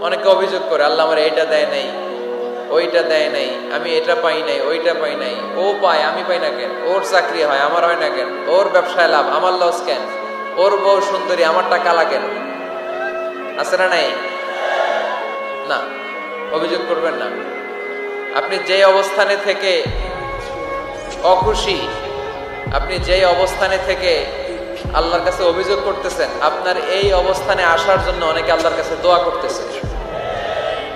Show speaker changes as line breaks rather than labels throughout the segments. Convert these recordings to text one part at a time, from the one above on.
অনেকে অভিযোগ করে আল্লাহ আমার এইটা দেয় নাই, ওইটা দেয় নাই, আমি এটা পাই নাই, ওইটা পাই নাই। ও পায়, আমি পাই না কেন? ওর চাকরি হয়, আমার হয় না কেন? ওর ব্যবসায় লাভ, আমার লস কেন? ওর বউ সুন্দরী, আমারটা কালা কেন? আছে না নাই? না, অভিযোগ করবেন না। আপনি যে অবস্থানে থেকে অখুশি, আপনি যেই অবস্থানে থেকে আল্লাহর কাছে অভিযোগ করতেছেন, আপনার এই অবস্থানে আসার জন্য অনেকে আল্লাহর কাছে দোয়া করতেছে,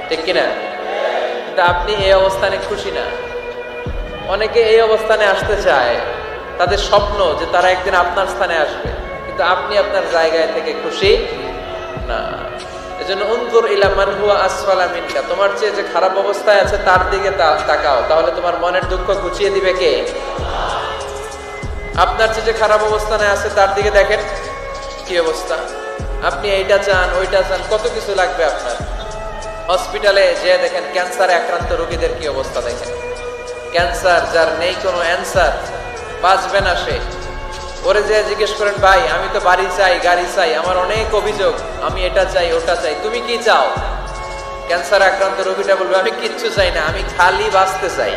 ঠিক কিনা? কিন্তু আপনি এই অবস্থানে খুশি না। অনেকে এই অবস্থানে আসতে চায়, তাদের স্বপ্ন যে তারা একদিন আপনার স্থানে আসবে, কিন্তু আপনি আপনার জায়গায় থেকে খুশি না। এজন্য উনজুর ইলা মান হুয়া আসফালা মিনকা, তোমার চেয়ে যে খারাপ অবস্থায় আছে তার দিকে তাকাও, তাহলে তোমার মনের দুঃখ ঘুচিয়ে দিবে কে? আপনার চেয়ে যে খারাপ অবস্থানে আছে তার দিকে দেখেন কি অবস্থা। আপনি এইটা চান, ওইটা চান, কত কিছু লাগবে আপনার। হসপিটালে যে দেখেন ক্যান্সারে আক্রান্ত রোগীদের কি অবস্থা দেখেন। ক্যান্সার যার নেই কোনো অ্যান্সার, বাঁচবে না সে। ওরে যে জিজ্ঞেস করেন, ভাই আমি তো বাড়ি চাই, গাড়ি চাই, আমার অনেক অভিযোগ, আমি এটা চাই, ওটা চাই, তুমি কি চাও? ক্যান্সার আক্রান্ত রোগীটা বলবে, আমি কিচ্ছু চাই না, আমি খালি বাঁচতে চাই।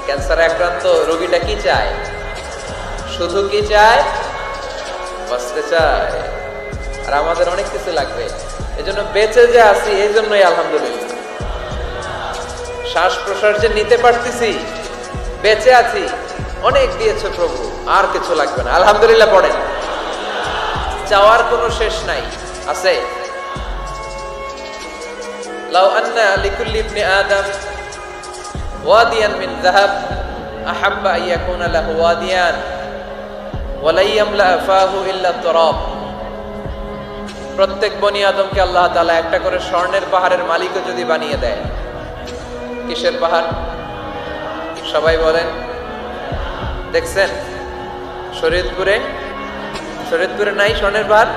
ক্যান্সার আক্রান্ত রোগীটা কি চায়? শুধু কি চায়? বাঁচতে চায়। আর আমাদের অনেক কিছু লাগবে। এজন্য বেঁচে যে আছি, এই জন্যই আলহামদুলিল্লাহ। শ্বাস প্রশ্বাস যে নিতে পারতেছি, বেঁচে আছি, অনেক দিয়েছে প্রভু, আর কিছু লাগবে না, আলহামদুলিল্লাহ পড়েন। চাওয়ার কোনো শেষ নাই, আছে? লাউ আন্না লিকুল্লি ইবনি আদম ওয়াদিয়ান মিন যাহাব আহাব্বা আন ইয়াকুনা লাহু ওয়াদিয়ান ওয়া লা ইয়ামলা ফাহু ইল্লা তুরাব। প্রত্যেক বনি আদমকে আল্লাহ তাআলা একটা করে স্বর্ণের পাহাড়ের মালিকও যদি বানিয়ে দেয়। কিসের পাহাড়? সবাই বলেন। দেখছেন শরীয়তপুরে? শরীয়তপুরে নাই স্বর্ণের পাহাড়?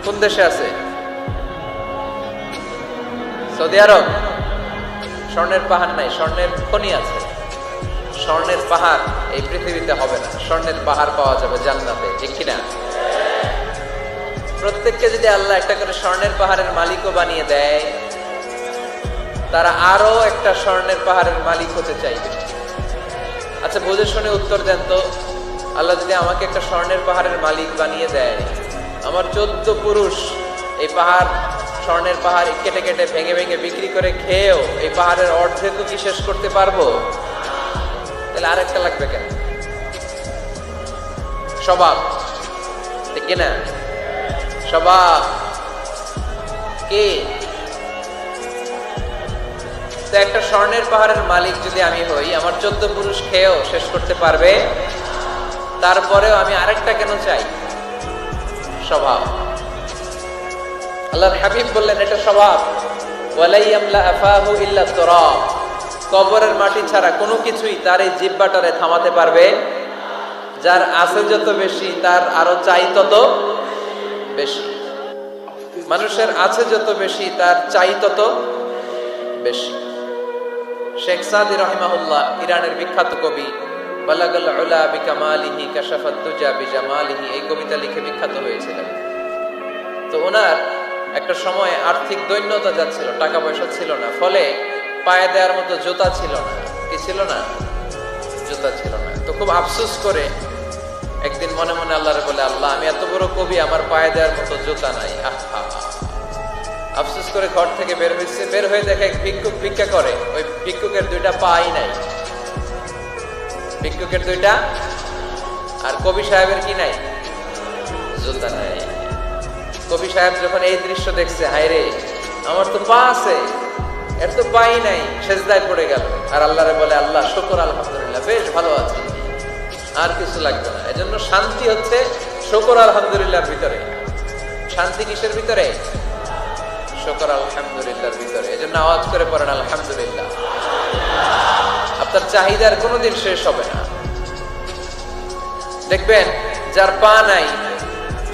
কোন দেশে আছে? সৌদি আরব। স্বর্ণের পাহাড় নাই, স্বর্ণের খনি আছে। স্বর্ণের পাহাড় এই পৃথিবীতে হবে না, স্বর্ণের পাহাড় পাওয়া যাবে জান্নাতে, ঠিক কিনা? প্রত্যেককে যদি আল্লাহ একটা করে স্বর্ণের পাহাড়ের মালিকও বানিয়ে দেয়, তারা আরো একটা স্বর্ণের পাহাড়ের মালিক হতে চাইবে। আচ্ছা বুঝে শুনে উত্তর দেন তো, আল্লাহ যদি আমাকে একটা স্বর্ণের পাহাড়ের মালিক বানিয়ে দেয়, আমার 14 পুরুষ এই পাহাড়, স্বর্ণের পাহাড় কেটে কেটে ভেঙে ভেঙে বিক্রি করে খেয়েও এই পাহাড়ের অর্ধেকও কি শেষ করতে পারবো? তাহলে আরেকটা লাগবে কেন? স্বভাব, ঠিক কিনা? স্বভাব কি? তো একটা স্বর্ণের পাহাড়ের মালিক যদি আমি হই, আমার 14 পুরুষ খেয়েও শেষ করতে পারবে, তারপরেও আমি আরেকটা কেন চাই? স্বভাব। আল্লাহর হাবিব বললেন এটা স্বভাব। ওয়ালা ইয়ামলা আফাহু ইল্লা তুরাব। কবরের মাটি ছাড়া কোনো কিছুই তার এই জিহ্বাটারে থামাতে পারবে। যার আছে যত বেশি, তার আরো চাই তত বেশি। মানুষের আছে যত বেশি, তার চাই তত বেশি। শেখ সাদি রাহিমাহুল্লাহ, ইরানের বিখ্যাত কবি, বালাগাল উলা বিকামালিহি কাশাফাত দুজা বিজামালিহি, এই কবিতা লিখে বিখ্যাত হয়েছিলেন। তো ওনার একটা সময় আর্থিক দৈন্যতা যাচ্ছিল, টাকা পয়সা ছিল না, ফলে পায়ে দেওয়ার মতো জুতা ছিল না। কি ছিল না? জুতা ছিল না। তো খুব আফসোস করে একদিন মনে মনে আল্লাহরে বলে, আল্লাহ আমি এত বড় কবি, আমার পায়ে দেওয়ার মতো জুতা নাই। আহা, আফসোস করে ঘর থেকে বের হয়েছে। বের হয়ে দেখে এক ভিক্ষুক ভিক্ষা করে, ওই ভিক্ষুকের 2টা পাই নাই। ভিক্ষুকের 2টা, আর কবি সাহেবের কি নাই? জুতা নাই। কবি সাহেব যখন এই দৃশ্য দেখছে, হায় রে, আমার তো পা আছে, এর তো পাই নাই, সেজদায় পড়ে গেল। আর আল্লাহরে বলে, আল্লাহ শুকর, আলহামদুলিল্লাহ, বেশ ভালো আছি, আর কিছু লাগবে না। এজন্য শান্তি হচ্ছে শুকর আলহামদুলিল্লাহর ভিতরে। শান্তি কিসের ভিতরে? শুকর আলহামদুলিল্লাহর ভিতরে। এজন্য আওয়াজ করে পড়েন আলহামদুলিল্লাহ। আপনার চাহিদার কোনোদিন শেষ হবে না। দেখবেন যার পা নাই,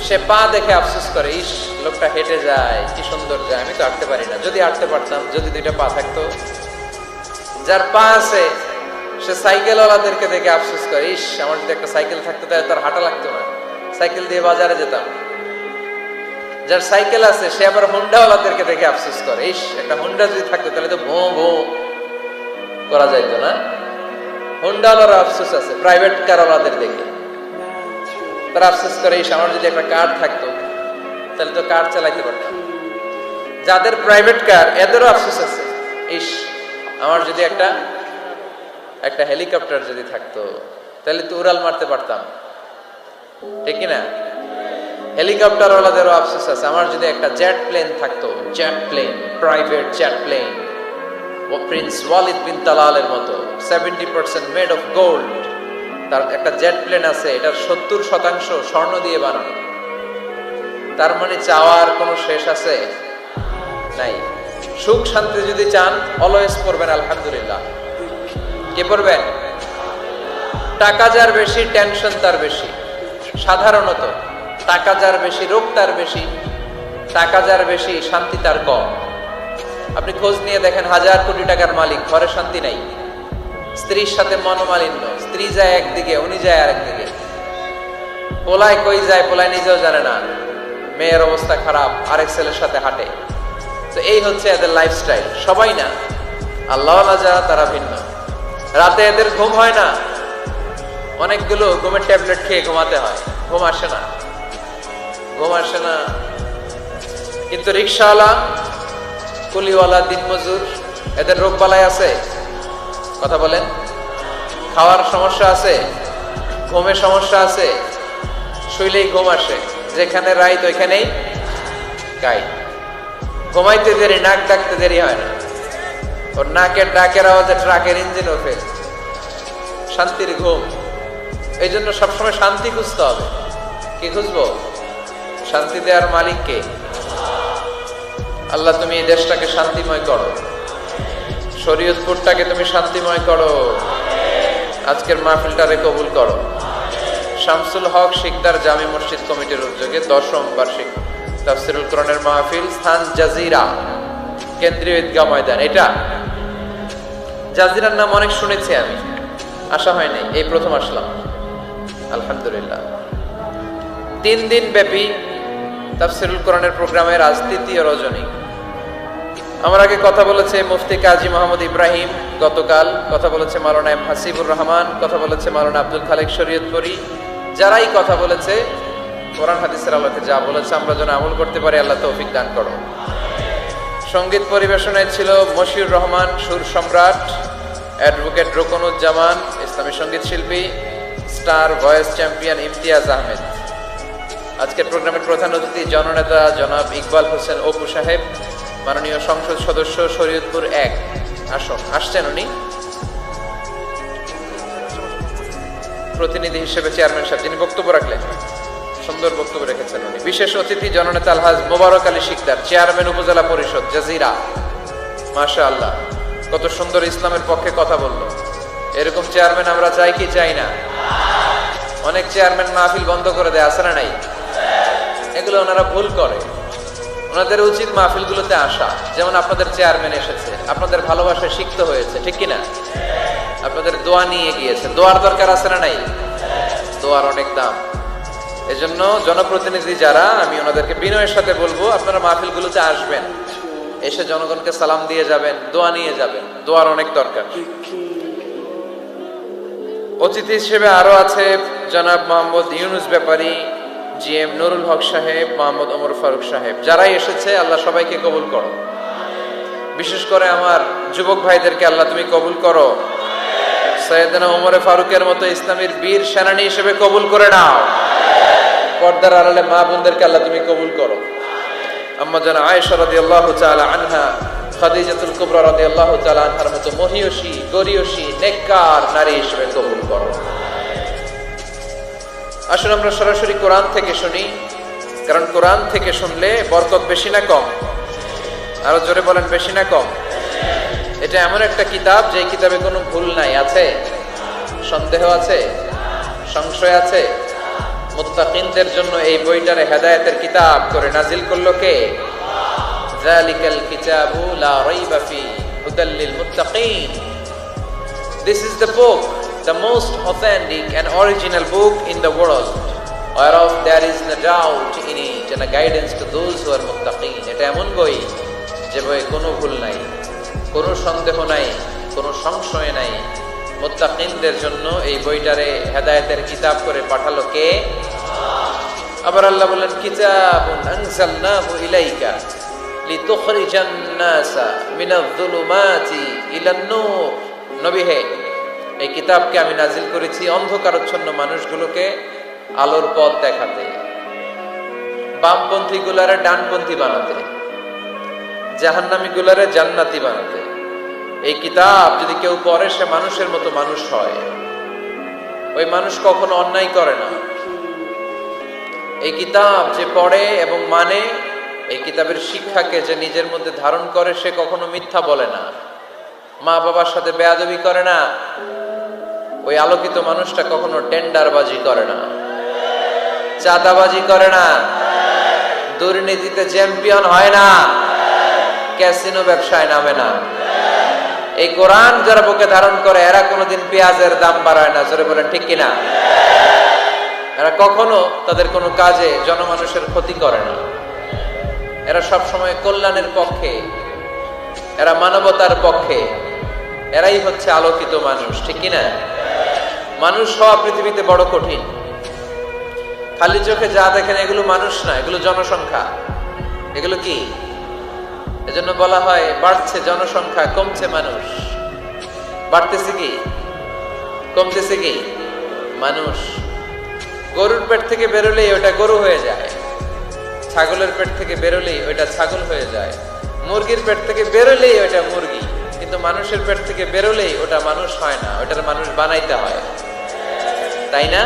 সে পা দেখে আফসোস করে, ইস লোকটা হেঁটে যায়, কি সুন্দর যায়, আমি তো হাঁটতে পারি না, যদি হাঁটতে পারতাম, যদি 2টা পা থাকতো। যার পা আছে, সে সাইকেলওয়ালাদেরকে দেখে আফসোস করে, ইস আমার যদি একটা সাইকেল থাকতো তাহলে তার হাঁটা লাগতো না, সাইকেল দিয়ে বাজারে যেতাম। যার সাইকেল আছে সে আবার হুন্ডাওয়ালাদেরকে দেখে আফসোস করে, ইস একটা হুন্ডা যদি থাকতো তাহলে তো ভো ভো করা যাইতো না। হুন্ডাওয়ালার আফসোস আছে প্রাইভেট কারওয়ালাদের দেখে, তারা আফসোস করে ইস আমার যদি একটা কার থাকতো তাহলে তো কার চালাইতে পারতাম। যাদের প্রাইভেট কার এদেরও আফসোস আছে, ইস আমার যদি একটা হেলিকপ্টার যদি থাকতো তাহলে তো উড়াল মারতে পারতাম, ঠিক না? হেলিকপ্টার ওয়ালাদেরও আফসোস আছে, আমার যদি একটা জেট প্লেন থাকতো, jet plane, private jet plane, ও প্রিন্স ওয়ালিদ বিন তালালের মতো 70% মেড অফ গোল্ড, তার একটা জেট প্লেন আছে, এটার 70% স্বর্ণ দিয়ে বানানো। তার মানে চাওয়ার কোনো শেষ আছে নাই। সুখ শান্তি যদি চান অলওয়েজ পড়বেন আলহামদুলিল্লাহ। কে পড়বেন? টাকা যার বেশি টেনশন তার বেশি। সাধারণত টাকা যার বেশি রোগ তার বেশি, টাকা যার বেশি শান্তি তার কম। আপনি খোঁজ নিয়ে দেখেন, 1000 কোটি টাকার মালিক, ঘরে শান্তি নাই, স্ত্রীর সাথে মনোমালিন্য, স্ত্রী যায় একদিকে উনি যায় আরেকদিকে, পোলায় কই যায় পোলায় নিজেও জানে না, মেয়ের অবস্থা খারাপ, আরেক ছেলের সাথে হাঁটে। তো এই হচ্ছে এদের লাইফস্টাইল। সবাই না, আল্লাহওয়ালা যারা তারা ভিন্ন। রাতে এদের ঘুম হয় না, অনেকগুলো ঘুমের ট্যাবলেট খেয়ে ঘুমাতে হয়, ঘুম আসে না, ঘুম আসে না। কিন্তু রিক্সাওয়ালা, কুলিওয়ালা, দিনমজুর, এদের রোগ বালাই আছে? কথা বলেন। খাওয়ার সমস্যা আছে, ঘুমের সমস্যা আছে, শুইলেই ঘুম আসে, যেখানে রাইত ওইখানেই গাই। ঘুমাইতে দেরি, নাক ডাকতে দেরি হয় না, ওর নাকের ডাকের আওয়াজে ট্রাকের ইঞ্জিনও ফেল। শান্তির ঘুম। এই জন্য সবসময় শান্তি খুঁজতে হবে। কি খুঁজবো? শান্তি দেওয়ার মালিক কে? আল্লাহ তুমি এই দেশটাকে শান্তিময় করো, শরীয়তপুরটাকে তুমি শান্তিময় করো, আজকের মাহফিলটারে কবুল করো। শামসুল হক শিকদার জামি মসজিদ কমিটির উদ্যোগে 10ম বার্ষিক তাফসীরুল কোরআনের মাহফিল, স্থান জাজিরা, কেন্দ্রীয় ঈদগাহ ময়দান। এটা জাজিরার নাম অনেক শুনেছি আমি, আসা হয় নাই, এই প্রথম আসলাম আলহামদুলিল্লাহ। 3 দিন ব্যাপী তাফসীরুল কোরআনের প্রোগ্রামের আজ 3য় রজনী। আমার আগে কথা বলেছে মুফতি কাজী মোহাম্মদ ইব্রাহিম, গতকাল কথা বলেছে মাওলানা এম হাসিবুর রহমান, কথা বলেছে মাওলানা আব্দুল খালেক শরীয়তপুরী। যারাই কথা বলেছে কোরআন হাদিসের আলোকে যা বলেছে আমরা যেন আমল করতে পারি, আল্লাহ তৌফিক দান করো। সঙ্গীত পরিবেশনায় ছিল মশিউর রহমান সুর সম্রাট, অ্যাডভোকেট রোকনুজ্জামান ইসলামী সঙ্গীত শিল্পী, star voice champion Imtiaz Ahmed. আজকের প্রোগ্রামের প্রধান অতিথি জননেতা জনাব ইকবাল হোসেন অপু সাহেব, মাননীয় সংসদ সদস্য শরীয়তপুর 1 আসন, আসছেন উনি প্রতিনিধি হিসেবে, চেয়ারম্যান সাহেব যিনি বক্তব্য রাখলেন, সুন্দর বক্তব্য রেখেছেন উনি। বিশেষ অতিথি জননেতা আলহাজ মোবারক আলী শিকদার, চেয়ারম্যান উপজেলা পরিষদ জাজিরা। মাশাআল্লাহ, কত সুন্দর ইসলামের পক্ষে কথা বললো। এরকম চেয়ারম্যান আমরা চাই কি চাই না? অনেক চেয়ারম্যান মাহফিল বন্ধ করে দেয়, আছে না নাই? এগুলো ওনারা ভুল করে। ওনাদের উচিত মাহফিলগুলোতে আসা। যেমন আপনাদের চেয়ারম্যান এসেছে, আপনাদের ভালোবাসায় সিক্ত হয়েছে, ঠিক কিনা? আপনাদের দোয়া নিয়ে গিয়েছে, দোয়ার দরকার আছে না নাই? দোয়ার অনেক দাম। এজন্য জনপ্রতিনিধি যারা, আমি ওনাদেরকে বিনয়ের সাথে বলবো আপনারা মাহফিলগুলোতে আসবেন, এসে জনগণকে সালাম দিয়ে যাবেন, দোয়া নিয়ে যাবেন, দোয়ার অনেক দরকার। অতিথি হিসেবে আরো আছে জনাব মোহাম্মদ ইউনুস ব্যাপারী, জিএম নুরুল হক সাহেব, মোহাম্মদ ওমর ফারুক সাহেব। যারাই এসেছে আল্লাহ সবাইকে কবুল করো। বিশেষ করে আমার যুবক ভাইদেরকে আল্লাহ তুমি কবুল করো। সৈয়দনা ওমর ফারুকের মতো ইসলামের বীর সেনানী হিসেবে কবুল করে নাও। পর্দার আড়ালে মা বোনদেরকে আল্লাহ তুমি কবুল করো। আম্মা জান আয়েশা রাদিয়াল্লাহু তাআলা আনহা, খাদিজাতুল কুবরা রাদিয়াল্লাহু তাআলা আনহার মতো মহিয়সী, গরিয়সী, নেককার নারী হিসেবে কবুল করো। আসুন আমরা সরাসরি কোরআন থেকে শুনি, কারণ কোরআন থেকে শুনলে বরকত বেশি না কম? আরো জোরে বলেন, বেশি না কম? এটা এমন একটা কিতাব যে কিতাবে কোনো ভুল নাই। আছে? সন্দেহ আছে? সংশয় আছে? মুত্তাকিনদের জন্য এই বইটারে হেদায়েতের কিতাব করে নাজিল করলো কে? যালিকাল কিতাবু লা রাইবা ফি হুদাল লিল মুত্তাকিন। This is the book, the most authentic and original book in the world. whereof there is no doubt in it and a guidance to those who are muttaqin. এটা এমন বই যে বইয়ে কোনো ভুল নাই, কোনো সন্দেহ নাই, কোনো সংশয় নাই। মুত্তাকিনদের জন্য এই বইটারে হেদায়েতের কিতাব করে পাঠালো কে? আবার আল্লাহ বলেন কিতাবুন আনজালনাহু ইলাইকা লিতুখরিজান নাসা মিনায-যুলুমাতি ইলান-নূর। নবী হে, এই কিতাবকে আমি নাজিল করেছি অন্ধকারাচ্ছন্ন মানুষগুলোকে আলোর পথ দেখাতে, বামপন্থী গুলারে ডানপন্থী বানাতে, জাহান্নামী গুলারে জান্নাতি বানাতে। এই কিতাব যদি কেউ পড়ে সে মানুষের মতো মানুষ হয়। ওই মানুষ কখনো অন্যায় করে না। এই কিতাব যে পড়ে এবং মানে, এই কিতাবের শিক্ষাকে যে নিজের মধ্যে ধারণ করে সে কখনো মিথ্যা বলে না, মা বাবার সাথে বেয়াদবি করে না। ওই আলোকিত মানুষটা কখনো টেন্ডারবাজি করে না, চাঁদাবাজি করে না, দুর্নীতিতে চ্যাম্পিয়ন হয় না, ক্যাসিনো ব্যবসায় নামে না। এই কোরআন যারা বুকে ধারণ করে এরা কোনোদিন পেঁয়াজের দাম বাড়ায় না। জোরে বলেন ঠিক কিনা? এরা কখনো তাদের কোনো কাজে জনমানুষের ক্ষতি করে না। এরা সব সময় কল্যাণের পক্ষে, এরা মানবতার পক্ষে। এরাই হচ্ছে আলোকিত মানুষ, ঠিক কিনা? মানুষ হওয়া পৃথিবীতে বড় কঠিন। খালি চোখে যা দেখেন এগুলো মানুষ না, এগুলো জনসংখ্যা। এগুলো কি? এজন্য বলা হয় বাড়ছে জনসংখ্যা, কমছে মানুষ। বাড়তেছে কি, কমতেছে কি? মানুষ। গরুর পেট থেকে বেরোলেই ওটা গরু হয়ে যায়, ছাগলের পেট থেকে বেরোলেই ওইটা ছাগল হয়ে যায়, মুরগির পেট থেকে বেরোলেই ওইটা মুরগি। কিন্তু মানুষের পেট থেকে বেরোলেই ওটা মানুষ হয় না, ওটার মানুষ বানাইতে হয়, তাই না?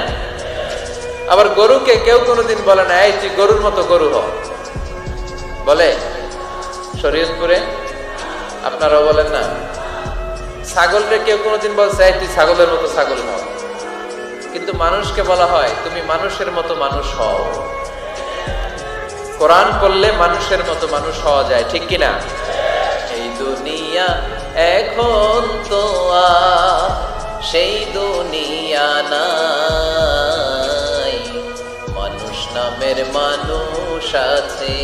আবার গরুকে কেউ কোনোদিন বলে না এই তুই গরুর মতো গরু হ, বলে? শরীয়তপুরে আপনারাও বলেন না? ছাগলকে কেউ কোনোদিন বলছে এই তুই ছাগলের মতো ছাগল হও। কিন্তু মানুষকে বলা হয় তুমি মানুষের মতো মানুষ হও। কোরআন পড়লে মানুষের মতো মানুষ হওয়া যায়, ঠিক কিনা? এই দুনিয়া এখন তো আর সেই দুনিয়া নাই, মানুষ নামের মানুষ আছে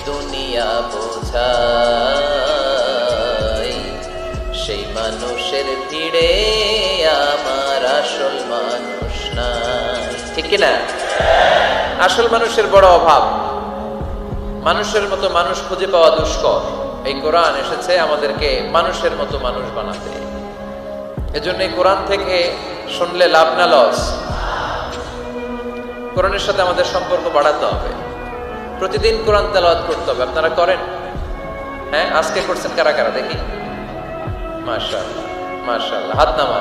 দুনিয়া বোঝাই, সেই মানুষের ভিড়ে আমার আসল মানুষ নাই, ঠিক কিনা? আসল মানুষের বড় অভাব। মানুষের মতো মানুষ খুঁজে পাওয়া দুষ্কর। এই কোরআন এসেছে আমাদেরকে মানুষের মতো মানুষ বানাতে। এজন্য এই কোরআন থেকে শুনলে লাভ না লস? কোরআনের সাথে আমাদের সম্পর্ক বাড়াতে হবে। প্রতিদিন কোরআন তেলাওয়াত করতে হবে। আপনারা করেন? হ্যাঁ, আজকে করছেন কারা কারা দেখি? মাশাআল্লাহ, মাশাআল্লাহ, হাত নামান।